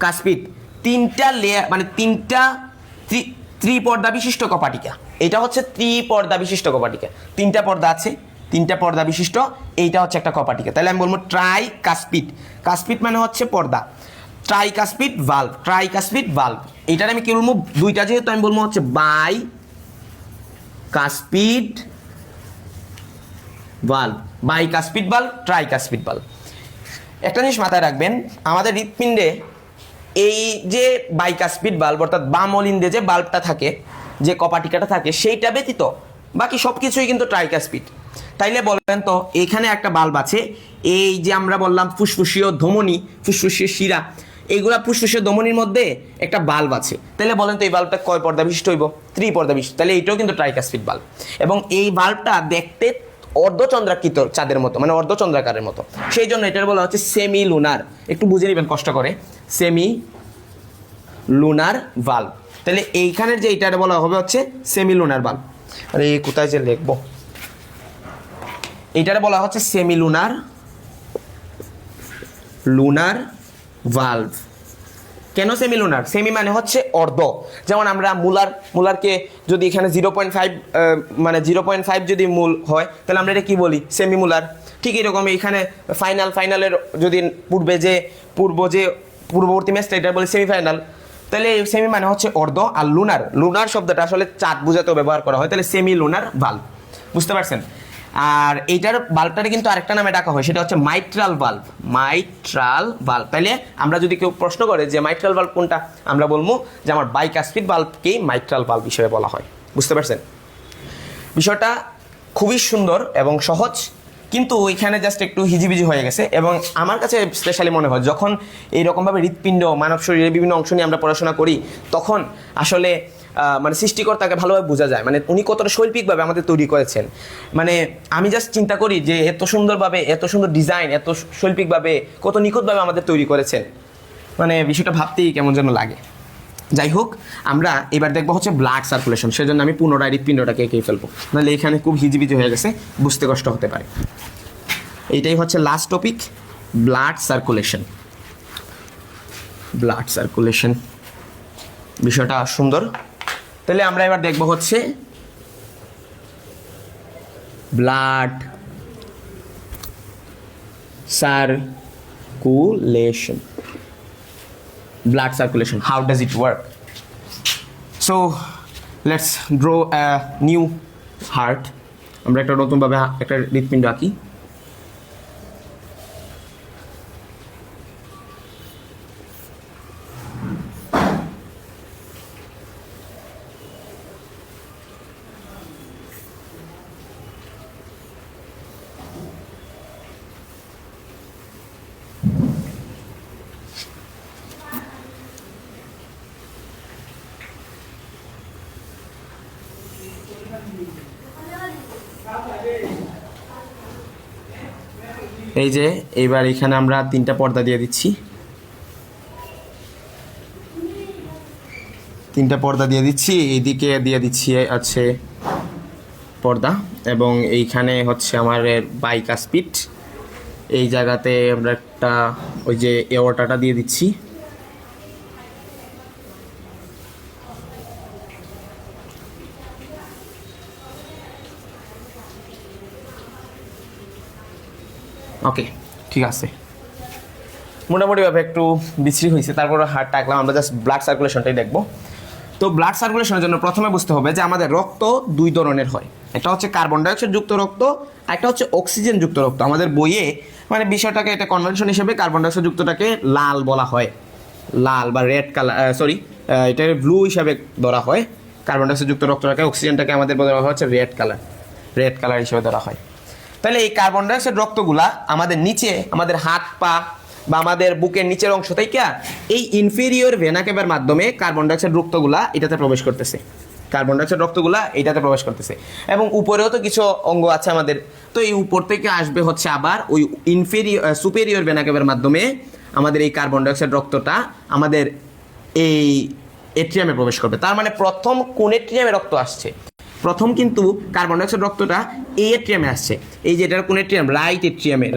কাসপিড তিনটা লেয়ার, মানে তিনটা ত্রিপর্দা বিশিষ্ট কপাটিকা। এটা হচ্ছে ত্রিপর্দা বিশিষ্ট কপাটিকা। তিনটা পর্দা আছে, তিনটা পর্দা বিশিষ্ট, এইটা হচ্ছে একটা কপাটিকা। তাহলে আমি বলবো ট্রাই কাসপিড। কাসপিড মানে হচ্ছে পর্দা, tricuspid valve, tricuspid valve. এইটার আমি কি বলবো, দুইটা যেহেতু আমি বলবো হচ্ছে bicuspid valve, bicuspid valve, tricuspid valve. একটা জিনিস মাথায় রাখবেন, আমাদের হৃৎপিণ্ডে এই যে বাইকাসপিড বাল্ব অর্থাৎ বাম অলিন্দে যে বাল্বটা থাকে, যে কপাটিকাটা থাকে, সেইটা ব্যতীত বাকি সব কিছুই কিন্তু ট্রাইকাসপিড। তাইলে বলেন তো এইখানে একটা বাল্ব আছে, এই যে আমরা বললাম ফুসফুসীয় ধমনী, ফুসফুসীয় শিরা, এইগুলা ফুসফুসীয় ধমনীর মধ্যে একটা বাল্ব আছে। তাহলে বলেন তো এই বাল্বটা কয় পর্দা বিশিষ্ট হইব? 3 পর্দা বিশিষ্ট। তাহলে এইটাও কিন্তু ট্রাইকাসপিড বাল্ব। এবং এই বাল্বটা দেখতে অর্ধচন্দ্রাকৃত চাঁদের মতো, মানে অর্ধচন্দ্রাকারের মতো, সেই জন্য এটার বলা হচ্ছে সেমি লুনার। একটু বুঝে নেবেন কষ্ট করে, সেমি লুনার ভালভ। তাহলে এইখানের যে এইটার বলা হবে হচ্ছে সেমি লুনার ভালভ। আরে কোথায় যে লিখবো, এইটারে বলা হচ্ছে সেমি লুনার ভালভ। কেন সেমি লুনার? সেমি মানে হচ্ছে অর্ধ। যেমন আমরা মুলারকে যদি এখানে 0.5 মানে 0.5 যদি মূল হয়, তাহলে আমরা এটা কি বলি? সেমি মুলার। ঠিক এরকম এখানে ফাইনালের যদি পূর্ববর্তী ম্যাচটা এটা বলি সেমিফাইনাল। তাহলে সেমি মানে হচ্ছে অর্ধ, আর লুনার শব্দটা আসলে চাঁদ বোঝাতেও ব্যবহার করা হয়। তাহলে সেমি লুনার ভালভ, বুঝতে পারছেন? আর এইটার বাল্বটারে কিন্তু আরেকটা নামে ডাকা হয়, সেটা হচ্ছে মাইট্রাল ভালভ। তাহলে আমরা যদি কেউ প্রশ্ন করে যে মাইট্রাল ভালভ কোনটা, আমরা বলবো যে আমার বাইকাসপিড ভালভকেই মাইট্রাল ভালভ হিসেবে বলা হয়। বুঝতে পারছেন? বিষয়টা খুবই সুন্দর এবং সহজ, কিন্তু ওইখানে জাস্ট একটু হিজিবিজি হয়ে গেছে। এবং আমার কাছে স্পেশালি মনে হয় যখন এইরকমভাবে হৃৎপিণ্ড, মানব শরীরের বিভিন্ন অংশ নিয়ে আমরা পড়াশোনা করি, তখন আসলে মানে সৃষ্টিকর্তাকে ভালোভাবে বোঝা যায়, মানে উনি কতটা শৈল্পিকভাবে আমাদের তৈরি করেছেন। মানে আমি জাস্ট চিন্তা করি যে এত সুন্দরভাবে, এত সুন্দর ডিজাইন, এত শৈল্পিকভাবে, কত নিখুঁতভাবে আমাদের তৈরি করেছেন, মানে বিষয়টা ভাবতেই কেমন যেন লাগে। যাই হোক, আমরা এবার দেখবো হচ্ছে ব্লাড সার্কুলেশন। সেজন্য আমি পুনরায় হৃৎপিণ্ডটাকে এঁকে ফেলবো, নাহলে এখানে খুব হিজিবিজি হয়ে গেছে, বুঝতে কষ্ট হতে পারে। এইটাই হচ্ছে লাস্ট টপিক, ব্লাড সার্কুলেশন। বিষয়টা সুন্দর। তাহলে আমরা এবার দেখবো হচ্ছে blood circulation. How does it work? So let's draw a new heart. আমরা একটা নতুনভাবে একটা হৃৎপিণ্ড আঁকি। এই যে এইবার এখানে আমরা 3টা পর্দা দিয়ে দিচ্ছি, 3টা পর্দা দিয়ে দিচ্ছি। এইদিকে দিয়ে দিচ্ছি আছে পর্দা, এবং এইখানে হচ্ছে আমার বাইকাসপিড। এই জায়গাতে আমরা একটা ওই যে এওর্টাটা দিয়ে দিচ্ছি। ওকে, ঠিক আছে, মোটামুটিভাবে একটু বিশ্রী হয়েছে, তারপর হার্ট টাকলাম। আমরা জাস্ট ব্লাড সার্কুলেশনটাই দেখবো। তো ব্লাড সার্কুলেশনের জন্য প্রথমে বুঝতে হবে যে আমাদের রক্ত 2 ধরনের হয়, একটা হচ্ছে কার্বন ডাইঅক্সাইড যুক্ত রক্ত, একটা হচ্ছে অক্সিজেন যুক্ত রক্ত। আমাদের বইয়ে মানে বিষয়টাকে, এটা কনভেনশন হিসেবে কার্বন ডাইঅক্সাইড যুক্তটাকে লাল বলা হয়, লাল বা রেড কালার, এটা ব্লু হিসাবে ধরা হয়। কার্বন ডাইঅক্সাইড যুক্ত রক্তটাকে, অক্সিজেনটাকে আমাদের বলা হয় হচ্ছে রেড কালার হিসেবে ধরা হয়। তাহলে এই কার্বন ডাইঅক্সাইড রক্তগুলা আমাদের নিচে, আমাদের হাত পা বা আমাদের বুকের নিচের অংশ থেকে এই ইনফেরিয়র ভেনা ক্যাভার মাধ্যমে কার্বন ডাইঅক্সাইড রক্তগুলা এটাতে প্রবেশ করতেছে। এবং উপরেও তো কিছু অঙ্গ আছে আমাদের, তো এই উপর থেকে আসবে হচ্ছে আবার ওই সুপেরিয়র ভেনা ক্যাভার মাধ্যমে আমাদের এই কার্বন ডাইঅক্সাইড রক্তটা আমাদের এই এট্রিয়ামে প্রবেশ করবে। তার মানে প্রথম কোন এট্রিয়ামে রক্ত আসছে? প্রথম কিন্তু কার্বন ডাইঅক্সাইড রক্তটা এই এট্রিয়ামে আসছে। এই যে এটার কোন এট্রিয়াম?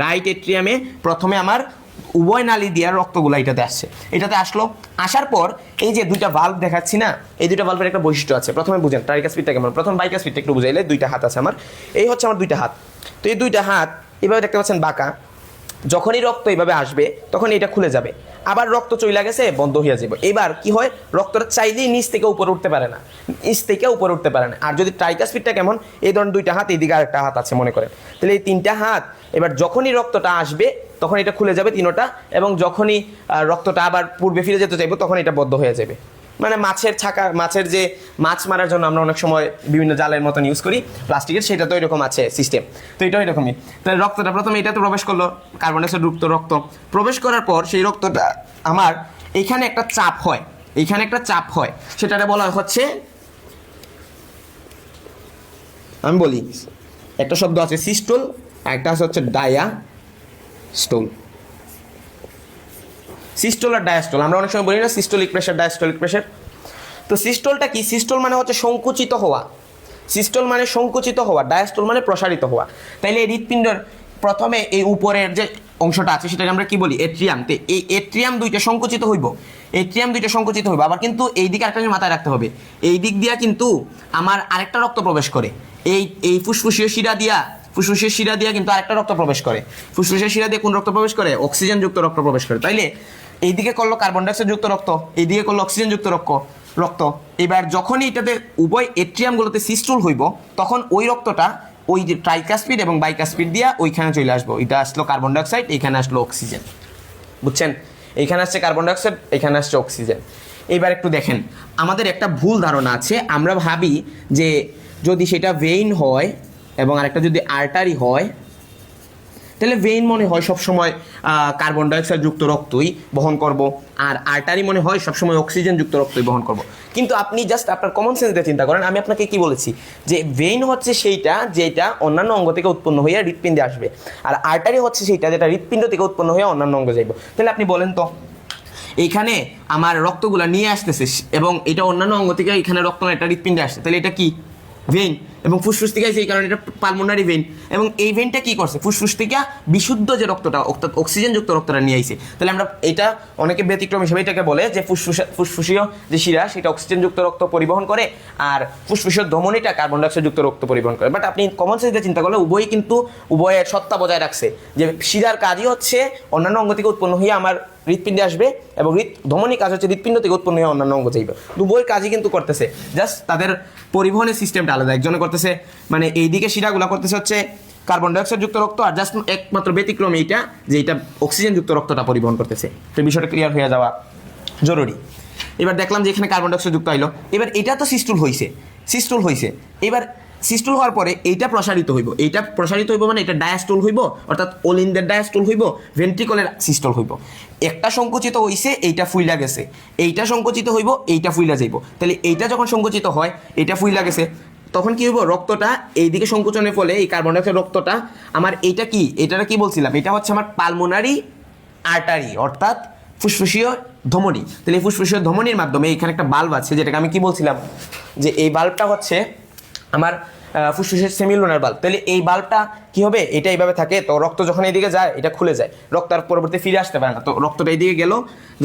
রাইট এট্রিয়ামে প্রথমে আমার উভয় নালী দিয়ে রক্তগুলো এটাতে আসছে। এটাতে আসার পর এই যে 2টা ভালভ দেখাচ্ছি না, এই 2টা ভালভের একটা বৈশিষ্ট্য আছে। প্রথমে বুঝেন ট্রাইকাসপিডটা কেমন। প্রথম বাইকাসপিডটা একটু বুঝাইলে, 2টা হাত আছে আমার, এই হচ্ছে আমার 2টা হাত। তো এই দুইটা হাত এভাবে দেখতে পাচ্ছেন বাঁকা, যখনই রক্ত এইভাবে আসবে তখন এটা খুলে যাবে, আবার রক্ত চইলা গেছে বন্ধ হয়ে যাবে। এবার কি হয়, রক্তটা চাইলেই নিচ থেকে উপরে উঠতে পারে না, নিচ থেকে উপরে উঠতে পারে না। আর যদি ট্রাইকাসপিডটা কেমন, এই ধরনের দুইটা হাত, এইদিকে আরেকটা হাত আছে মনে করেন, তাহলে এই তিনটা হাত এবার যখনই রক্তটা আসবে তখন এটা খুলে যাবে তিনোটা, এবং যখনই রক্তটা আবার পূর্বে ফিরে যেতে চাইবো তখন এটা বদ্ধ হয়ে যাবে। মানে মাছের যে মাছ মারার জন্য আমরা অনেক সময় বিভিন্ন জালের মতন ইউজ করি প্লাস্টিকের, সেটা তো এরকম আছে সিস্টেম। তো এটাও এরকমই। তাহলে রক্তটা প্রথমে এটাতে প্রবেশ করলো, কার্বন ডাইঅক্সাইড যুক্ত রক্ত প্রবেশ করার পর সেই রক্তটা আমার এইখানে একটা চাপ হয়, এইখানে একটা চাপ হয়, সেটাকে বলা হচ্ছে, আমি বলি একটা শব্দ আছে সিস্টোল, একটা আছে হচ্ছে ডায়াস্টোল। সিস্টোল আর ডায়াস্টোল আমরা অনেক সময় বলি না, সিস্টোলিক প্রেশার, ডায়াস্টোলিক প্রেশার। তো সিস্টোলটা কি? সিস্টোল মানে হচ্ছে সংকুচিত হওয়া, সিস্টোল মানে সংকুচিত হওয়া, ডায়াস্টোল মানে প্রসারিত হওয়া। তাইলে এই হৃৎপিণ্ডের প্রথমে এই উপরের যে অংশটা আছে সেটাকে আমরা কি বলি? এট্রিয়াম। তো এই এট্রিয়াম দুইটা সংকুচিত হইব, এট্রিয়াম দুইটা সংকুচিত হইব। আবার কিন্তু এই দিকে আরেকটা জিনিস মাথায় রাখতে হবে, এই দিক দিয়া কিন্তু আমার আরেকটা রক্ত প্রবেশ করে, এই ফুসফুসীয় শিরা দিয়া কিন্তু আরেকটা রক্ত প্রবেশ করে। ফুসফুসীয় শিরা দিয়ে কোন রক্ত প্রবেশ করে? অক্সিজেন যুক্ত রক্ত প্রবেশ করে। তাইলে এইদিকে করলো কার্বন ডাইঅক্সাইড যুক্ত রক্ত, এইদিকে করলো অক্সিজেন যুক্ত রক্ত। এবার যখনই এটাতে উভয় এট্রিয়ামগুলোতে সিস্টুল হইব তখন ওই রক্তটা ওই যে ট্রাইকাসপিড এবং বাইকাসপিড দিয়া ওইখানে চলে আসবো। এটা আসলো কার্বন ডাইঅক্সাইড, এইখানে আসলো অক্সিজেন, বুঝছেন? এইখানে আসছে কার্বন ডাইঅক্সাইড, এইখানে আসছে অক্সিজেন। এইবার একটু দেখেন, আমাদের একটা ভুল ধারণা আছে, আমরা ভাবি যে যদি সেটা ভেইন হয় এবং আরেকটা যদি আর্টারি হয়, তাহলে ভেইন মনে হয় সবসময় কার্বন ডাইঅক্সাইড যুক্ত রক্তই বহন করব, আর আর্টারি মনে হয় সবসময় অক্সিজেন যুক্ত রক্তই বহন করব। কিন্তু আপনি জাস্ট আপনার কমন সেন্স দিয়ে চিন্তা করেন, আমি আপনাকে কি বলেছি যে ভেইন হচ্ছে সেইটা যেটা অন্যান্য অঙ্গ থেকে উৎপন্ন হয়ে হৃৎপিণ্ডে আসবে, আর আর্টারি হচ্ছে সেইটা যেটা হৃৎপিণ্ড থেকে উৎপন্ন হয়ে অন্যান্য অঙ্গে যাইব। তাহলে আপনি বলেন তো, এইখানে আমার রক্তগুলা নিয়ে আসতেছে এবং এটা অন্যান্য অঙ্গ থেকে এখানে রক্ত এটা হৃৎপিণ্ডে আসছে, তাহলে এটা কি? ভেইন। এবং ফুসফুস থেকে আসছে এই কারণে এটা পালমোনারি ভেইন। এবং এই ভেইনটা কি করছে? ফুসফুস থেকে বিশুদ্ধ যে রক্তটা অর্থাৎ অক্সিজেন যুক্ত রক্তটা নিয়ে আইছে। তাহলে আমরা এটা অনেকে ব্যতিক্রম হিসেবে এটাকে বলে যে ফুসফুসীয় যে শিরা সেটা অক্সিজেন যুক্ত রক্ত পরিবহন করে, আর ফুসফুসীয় ধমনীটা কার্বন ডাইঅক্সাইড যুক্ত রক্ত পরিবহন করে। বাট আপনি কমন সেন্সে চিন্তা করলে উভয়ই কিন্তু উভয়ের সত্তা বজায় রাখছে, যে শিরার কাজই হচ্ছে অন্যান্য অঙ্গ থেকে উৎপন্ন হয়ে আমার হৃৎপিণ্ডে আসবে, এবং ধমনী কাজ হচ্ছে হৃৎপিণ্ড থেকে উৎপন্ন হয়ে অন্যান্য অঙ্গ যাইবে। উভয় কাজই কিন্তু করতেছে, জাস্ট তাদের পরিবহনের সিস্টেমটা আলাদা। একজনে করতেছে মানে এইদিকে শিরাগুলা করতেছে হচ্ছে কার্বন ডাইঅক্সাইড যুক্ত রক্ত, আর জাস্ট একমাত্র ব্যতিক্রম এইটা যে এটা অক্সিজেন যুক্ত রক্তটা পরিবহন করতেছে। তো বিষয়টা ক্লিয়ার হয়ে যাওয়া জরুরি। এবার দেখলাম যে এখানে কার্বন ডাইঅক্সাইড যুক্ত আইলো, এবার এটা তো সিস্টুল হইছে। এবার সিস্টুল হওয়ার পরে এইটা প্রসারিত হইব, মানে এটা ডায়াস্টুল হইব, অর্থাৎ অলিন্দের ডায়াস্টুল হইব, ভেন্ট্রিকলের সিস্টুল হইব। একটা সংকুচিত হইছে, এইটা ফুইলা গেছে, এইটা সংকুচিত হইব, এইটা ফুইলা যাইব। তাহলে এইটা যখন সংকুচিত হয়, এইটা ফুইলা গেছে, তখন কি হইব? রক্তটা এইদিকে সংকোচনের ফলে এই কার্বন ডাইঅক্সাইড রক্তটা আমার এইটা কি, এটাটা কি বলছিলাম, এটা হচ্ছে আমার পালমোনারি আর্টারি অর্থাৎ ফুসফুসীয় ধমনী। তাহলে এই ফুসফুসীয় ধমনীর মাধ্যমে এখানে একটা বাল্ব আছে, যেটাকে আমি কি বলছিলাম যে এই বাল্বটা হচ্ছে আমার ফুসফুসের সেমিলুনার বাল্ব। তাহলে এই বাল্বটা কি হবে? এটা এইভাবে থাকে, তো রক্ত যখন এইদিকে যায় এটা খুলে যায়, রক্ত আর পরবর্তী ফিরে আসতে পারে না। তো রক্তটা এইদিকে গেল,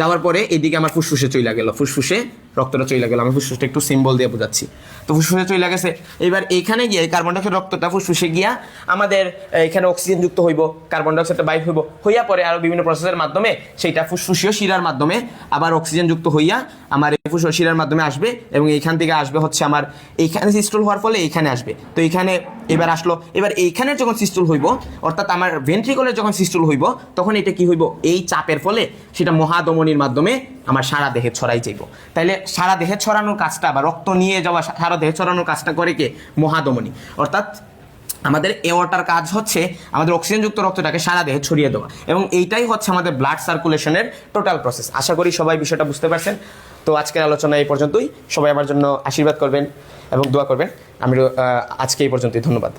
যাওয়ার পরে এইদিকে আমার ফুসফুসে চইলা গেল, ফুসফুসে রক্তটা চইলা গেল। আমি ফুসফুসটা একটু সিম্বল দিয়ে বোঝাচ্ছি। তো ফুসফুসে চইলা গেছে, এবার এইখানে গিয়ে কার্বন ডাইঅক্সাইড রক্তটা ফুসফুসে গিয়া আমাদের এখানে অক্সিজেন যুক্ত হইব, কার্বন ডাইঅক্সাইডটা বাইর হইব, হইয়া পরে আরো বিভিন্ন প্রসেসের মাধ্যমে সেইটা ফুসফুসীয় শিরার মাধ্যমে আবার অক্সিজেন যুক্ত হইয়া আমার এই ফুসফুসীয় শিরার মাধ্যমে আসবে, এবং এইখান থেকে আসবে হচ্ছে আমার এইখানে সিস্টুল হওয়ার ফলে এইখানে আসবে। তো এইখানে এবার আসলো, এবার এইখানে যখন সিস্টুল হইব অর্থাৎ আমার ভেন্ট্রিকলের যখন সিস্টুল হইব, তখন এটা কি হইব? এই চাপের ফলে সেটা মহাধমনীর মাধ্যমে আমার সারা দেহে ছড়াই যাইব। তাইলে সারা দেহে ছড়ানোর কাজটা বা রক্ত নিয়ে যাওয়া সারা দেহে ছড়ানোর কাজটা করে কে? মহাধমনী। অর্থাৎ আমাদের এওয়াটার কাজ হচ্ছে আমাদের অক্সিজেনযুক্ত রক্তটাকে সারা দেহে ছড়িয়ে দেওয়া, এবং এইটাই হচ্ছে আমাদের ব্লাড সার্কুলেশনের টোটাল প্রসেস। আশা করি সবাই বিষয়টা বুঝতে পারছেন। তো আজকের আলোচনা এই পর্যন্তই। সবাই আমার জন্য আশীর্বাদ করবেন এবং দোয়া করবেন। আমি আজকে এই পর্যন্তই। ধন্যবাদ।